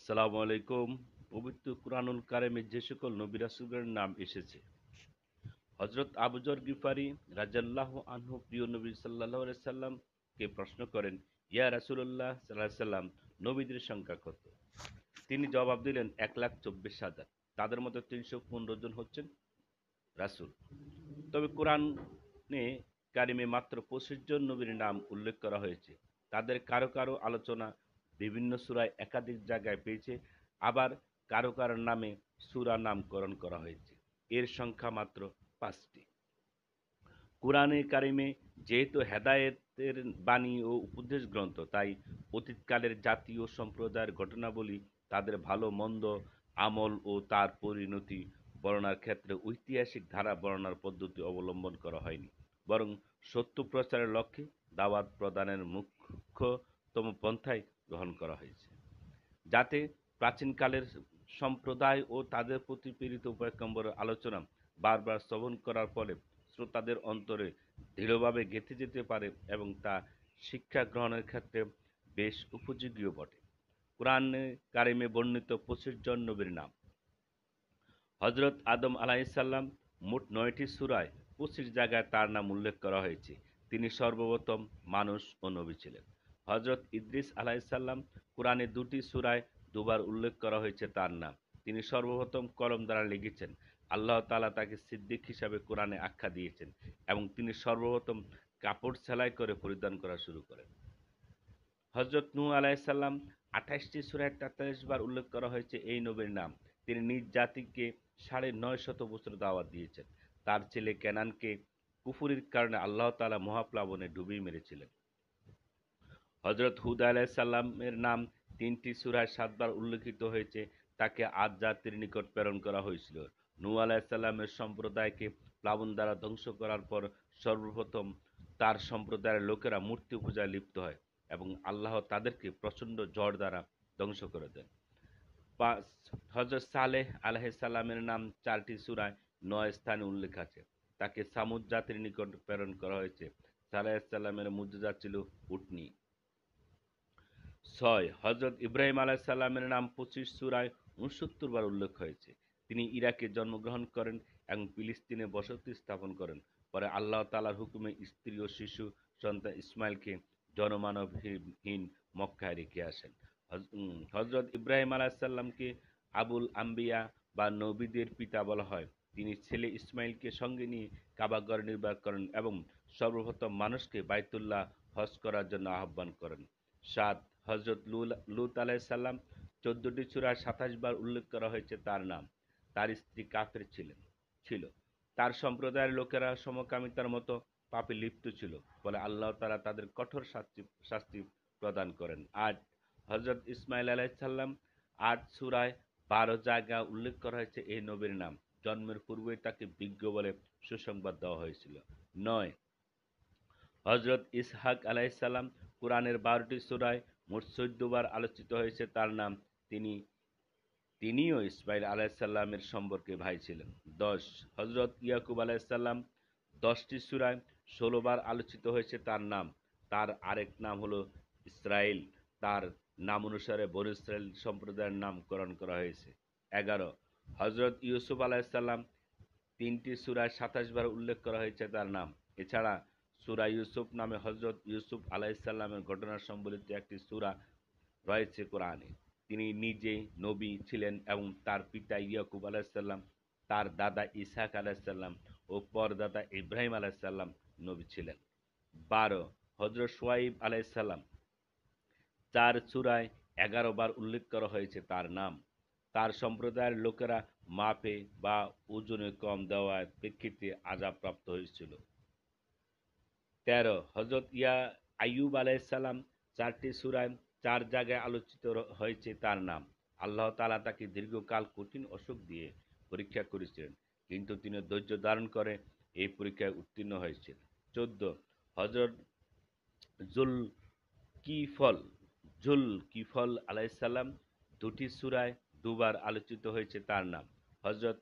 আসসালামু আলাইকুম। পবিত্র কুরআনুল কারিমে যে সকল নবী রাসূলের নাম এসেছে, হযরত আবু যর গিফারি রাদিয়াল্লাহু আনহু প্রিয় নবী সাল্লাল্লাহু আলাইহি সাল্লামকে প্রশ্ন করেন, ইয়া রাসূলুল্লাহ সাল্লাল্লাহু আলাইহি সাল্লাম, নবীদের সংখ্যা কত? তিনি জবাব দিলেন, ১,২৪,০০০। তাদের মধ্যে ৩১৫ জন হচ্ছেন রাসূল। তবে কোরআনে কারিমে মাত্র ২৫ জন নবীর নাম উল্লেখ করা হয়েছে। তাদের কারো কারো আলোচনা বিভিন্ন সূরায় একাধিক জায়গায় পেয়েছে, আবার কারো কারো নামে সূরা নামকরণ করা হয়েছে। এর সংখ্যা মাত্র ৫টি। কুরআনে কারিমে যেহেতু হেদায়েতের বাণী ও উপদেশ গ্রন্থ, তাই অতীতকালের জাতি ও সম্প্রদায়ের ঘটনাবলী, তাদের ভালো মন্দ, আমল ও তার পরিণতি বর্ণনার ক্ষেত্রে ঐতিহাসিক ধারা বর্ণনার পদ্ধতি অবলম্বন করা হয়নি, বরং সত্য প্রচারের লক্ষ্যে দাওয়াত প্রদানের মুখ্যতম পন্থাই গ্রহণ করা হয়েছে। যাতে প্রাচীনকালের সম্প্রদায় ও তাদের প্রতি প্রেরিত পয়গম্বরের আলোচনা বারবার শ্রবণ করার ফলে শ্রোতাদের অন্তরে দৃঢ়ভাবে গেঁথে যেতে পারে এবং তা শিক্ষা গ্রহণের ক্ষেত্রে বেশ উপযোগীও বটে। কোরআনে কারিমে বর্ণিত ২৫ জন নবীর নাম: হজরত আদম আলাইহিসসালাম, মোট ৯টি সূরায় ২৫ জায়গায় তার নাম উল্লেখ করা হয়েছে। তিনি সর্বপ্রথম মানুষ ও নবী ছিলেন। হজরত ইদ্রিস আলাইহিসসালাম, কোরআনে ২টি সূরায় দুবার উল্লেখ করা হয়েছে তার নাম। তিনি সর্বপ্রথম কলম দ্বারা লিখেছেন। আল্লাহ তাআলা তাকে সিদ্দিক হিসাবে কোরআনে আখ্যা দিয়েছেন এবং তিনি সর্বপ্রথম কাপড় সেলাই করে পরিধান করা শুরু করেন। হজরত নূহ আলাইহিসসালাম, ২৮টি সূরায় ৪৩ বার উল্লেখ করা হয়েছে এই নবীর নাম। তিনি নিজ জাতিকে ৯৫০ বছর দাওয়াত দিয়েছেন। তার ছেলে কেনানকে কুফরীর কারণে আল্লাহ তাআলা মহাপ্লাবনে ডুবিয়ে মেরেছিলেন। হজরত হুদ আলাইহিসসালামের নাম ৩টি সূরায় ৭ বার উল্লেখিত হয়েছে। তাকে আদ জাতির নিকট প্রেরণ করা হয়েছিল। নূহ আলাইহিসসালামের সম্প্রদায়কে প্লাবন দ্বারা ধ্বংস করার পর সর্বপ্রথম তার সম্প্রদায়ের লোকেরা মূর্তি পূজায় লিপ্ত হয় এবং আল্লাহ তাদেরকে প্রচণ্ড ঝড় দ্বারা ধ্বংস করে দেন। ৫, হজরত সালেহ আলাইহিসসালামের নাম ৪টি সূরায় ৯ স্থানে উল্লেখ আছে। তাকে ছামূদ জাতির নিকট প্রেরণ করা হয়েছে। সালেহ আলাইহিসসালামের মুজিজা ছিল উটনী। ৬, হজরত ইব্রাহিম আলাইহিসসালামের নাম ২৫ সূরায় ৬৯ বার উল্লেখ হয়েছে। তিনি ইরাকে জন্মগ্রহণ করেন এবং ফিলিস্তিনে বসতি স্থাপন করেন। পরে আল্লাহ তাআলার হুকুমে স্ত্রী ও শিশু সন্তান ইসমাইলকে জনমানবহীন মক্কায় রেখে আসেন। হজরত ইব্রাহিম আলাইহিসসালামকে আবুল আম্বিয়া বা নবীদের পিতা বলা হয়। তিনি ছেলে ইসমাইলকে সঙ্গে নিয়ে কাবাঘর নির্মাণ করেন এবং সর্বপ্রথম মানুষকে বাইতুল্লাহ হজ করার জন্য আহ্বান করেন। ৭, হজরত লূত আলাইহিসসালাম, ১৪টি সূরায় ২৭ বার উল্লেখ করা হয়েছে তার নাম। তার স্ত্রী কাফের ছিল। তার সম্প্রদায়ের লোকেরা সমকামিতার মতো পাপে লিপ্ত ছিল। ফলে আল্লাহ তাআলা তাদের কঠোর শাস্তি প্রদান করেন। ৮, হজরত ইসমাইল আলাইহিসসালাম, ৮ সূরায় ১২ জায়গায় উল্লেখ করা হয়েছে এই নবীর নাম। জন্মের পূর্বেই তাকে বিজ্ঞ বলে সুসংবাদ দেওয়া হয়েছিল। ৯, হজরত ইসহাক আলাইহিসসালাম, কুরআনের ১২টি সূরায় মোট ১৪ বার আলোচিত হয়েছে তার নাম। তিনি তিনিও ইসমাইল আলাইহিসসালামের সম্পর্কে ভাই ছিলেন। ১০, হজরত ইয়াকুব আলাইহিসসালাম, ১০টি সূরায় ১৬ বার আলোচিত হয়েছে তার নাম। তার আরেক নাম হলো ইসরাঈল। তার নাম অনুসারে বনী ইসরাঈল সম্প্রদায়ের নামকরণ করা হয়েছে। ১১, হজরত ইউসুফ আলাইহিসসালাম, ৩টি সূরায় ২৭ বার উল্লেখ করা হয়েছে তার নাম। এছাড়া সূরা ইউসুফ নামে হজরত ইউসুফ আলাইহিসসালামের ঘটনা সম্বলিত একটি সূরা রয়েছে কোরআনে। তিনি নিজে নবী ছিলেন এবং তার পিতা ইয়াকুব আলাইহিসসালাম, তার দাদা ইসহাক আলাইহিসসালাম ও পরদাদা ইব্রাহিম আলাইহিসসালাম নবী ছিলেন। ১২, হজরত শুআয়ব আলাইহিসসালাম, ৪ সূরায় ১১ বার উল্লেখ করা হয়েছে তার নাম। তার সম্প্রদায়ের লোকেরা মাপে বা ওজনে কম দেওয়ার প্রেক্ষিতে আযাবপ্রাপ্ত হয়েছিল। ১৩, হজরত আইয়ুব আলাইহিসসালাম, ৪টি সূরায় ৪ জায়গায় আলোচিত হয়েছে তার নাম। আল্লাহ তাআলা তাকে দীর্ঘকাল কঠিন অসুখ দিয়ে পরীক্ষা করেছিলেন, কিন্তু তিনি ধৈর্য ধারণ করে এই পরীক্ষায় উত্তীর্ণ হয়েছিলেন। ১৪, হজরত জুলকিফল জুলকিফল আলাইহিসসালাম, ২টি সূরায় দুবার আলোচিত হয়েছে তার নাম। হজরত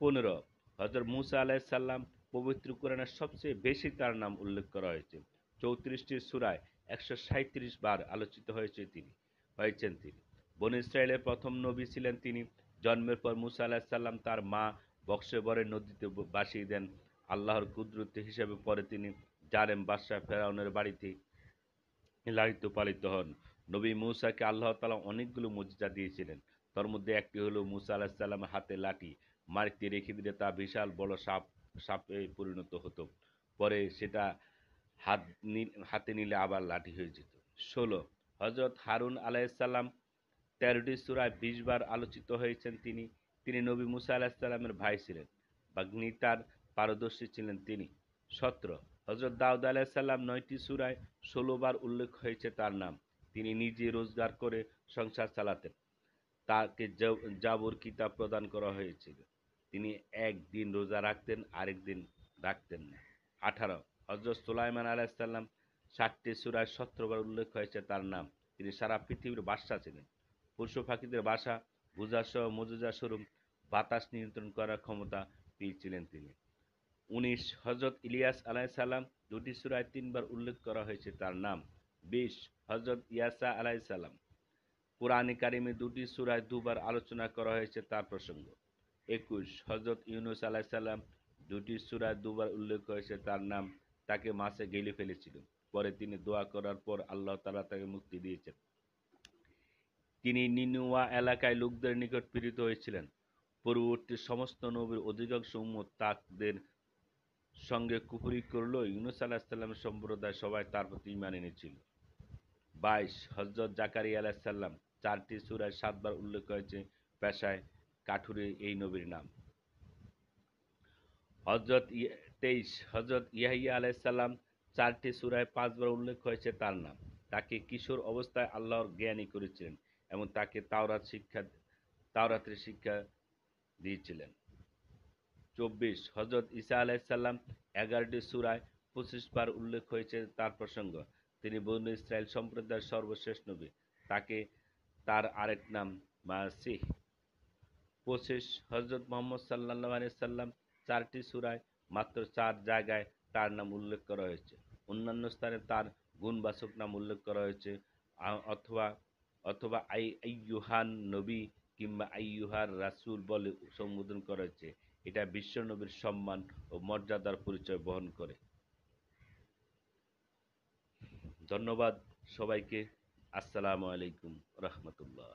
১৫, হজরত মূসা আলাইহিসসালাম, পবিত্র কোরআনের সবচেয়ে বেশি তার নাম উল্লেখ করা হয়েছে। ৩৪টি সূরায় ১৩৭ বার আলোচিত হয়েছেন তিনি। বনী ইসরায়েলের প্রথম নবী ছিলেন তিনি। জন্মের পর মুসা আলাহিসাল্লাম তার মা বক্সেবরে নদীতে ভাসিয়ে দেন আল্লাহর কুদরত হিসেবে। পরে তিনি জালেম বাদশাহ ফেরাউনের বাড়িতে লালিত পালিত হন। নবী মূসাকে আল্লাহ তাআলা অনেকগুলো মুজিজা দিয়েছিলেন। তার মধ্যে একটি হলো মূসা আলাইহিস সালামের হাতে লাঠি মাটিতে রেখে দিলে তা বিশাল বড় সাপে পরিণত হতো। পরে সেটা হাতে নিলে আবার লাঠি হয়ে যেত। ১৬ হযরত হারুন আলাইহিস সালাম ১৩টি সূরায় ২০ বার আলোচিত হয়েছেন তিনি। তিনি নবী মূসা আলাইহিস সালামের ভাই ছিলেন। বাগ্মিতার পারদর্শী ছিলেন তিনি। ১৭ হযরত দাউদ আলাইহিস সালাম ৯টি সূরায় ১৬ বার উল্লেখ হয়েছে তার নাম। তিনি নিজে রোজগার করে সংসার চালাতেন। তাকে জাবুর কিতাব প্রদান করা হয়েছিল। তিনি একদিন রোজা রাখতেন, আরেক দিন রাখতেন না। ১৮ হযরত সুলাইমান আলাইহিস সালাম ৬০টি সূরায় ১৭ বার উল্লেখ হয়েছে তার নাম। তিনি সারা পৃথিবীর বাদশা ছিলেন। পশু পাখিদের বাসা বোঝাসহ মুজিজা স্বরূপ বাতাস নিয়ন্ত্রণ করার ক্ষমতা পেয়েছিলেন তিনি। ১৯ হযরত ইলিয়াস আলাইহিস সালাম ২টি সূরায় ৩ বার উল্লেখ করা হয়েছে তার নাম। ২০ হযরত ইয়াসা আলাইহিস সালাম কুরআনে কারিমে ২টি সূরায় ২ বার আলোচনা করা হয়েছে তার প্রসঙ্গ। ২১ হযরত ইউনূস আলাইহিস সালাম ২টি সূরায় ২ বার উল্লেখ হয়েছে তার নাম। তাকে মাছে গিলে ফেলেছিল। পরে তিনি দোয়া করার পর আল্লাহ তাআলা তাকে মুক্তি দিয়েছেন। তিনি নিনুয়া এলাকায় লোকদের নিকট প্রেরিত হয়েছিলেন। পূর্ববর্তী সমস্ত নবীর অধিকাংশ উম্মত তাদের সঙ্গে কুফরি করলেও ইউনূস আলাইহিস সালামের সম্প্রদায় সবাই তার প্রতি ঈমান এনেছিল। ২২ হযরত জাকারিয়া আলাইহিস সালাম ৪টি সূরায় ৭ বার উল্লেখ হয়েছে পেশায় কাঠুরে এই নবীর নাম। ২৩ হযরত ইয়াহইয়া আলাইহিস সালাম ৪টি সূরায় ৫ বার উল্লেখ হয়েছে তার নাম। তাকে কিশোর অবস্থায় আল্লাহর জ্ঞানী করেছিলেন এবং তাকে তাওরাতের শিক্ষা দিয়েছিলেন। ২৪ হযরত ঈসা আলাইহিস সালাম ১১টি সূরায় ২৫ বার উল্লেখ হয়েছে তার প্রসঙ্গ। তিনি বনী ইসরাইল সম্প্রদায়ের সর্বশেষ নবী। তার আরেক নাম মাসীহ। ২৫ হযরত মুহাম্মদ সাল্লাল্লাহু আলাইহি সাল্লাম ৪টি সূরায় মাত্র ৪ জায়গায় তার নাম উল্লেখ করা হয়েছে। অন্যান্য স্থানে তার গুণবাচক নাম উল্লেখ করা হয়েছে অথবা অথবা আইয়ুহান নবী কিংবা আইয়ুহার রাসূল বলে সম্বোধন করা হয়েছে। এটা বিশ্বনবীর সম্মান ও মর্যাদার পরিচয় বহন করে। ধন্যবাদ সবাইকে। আসসালামু আলাইকুম রাহমাতুল্লাহ।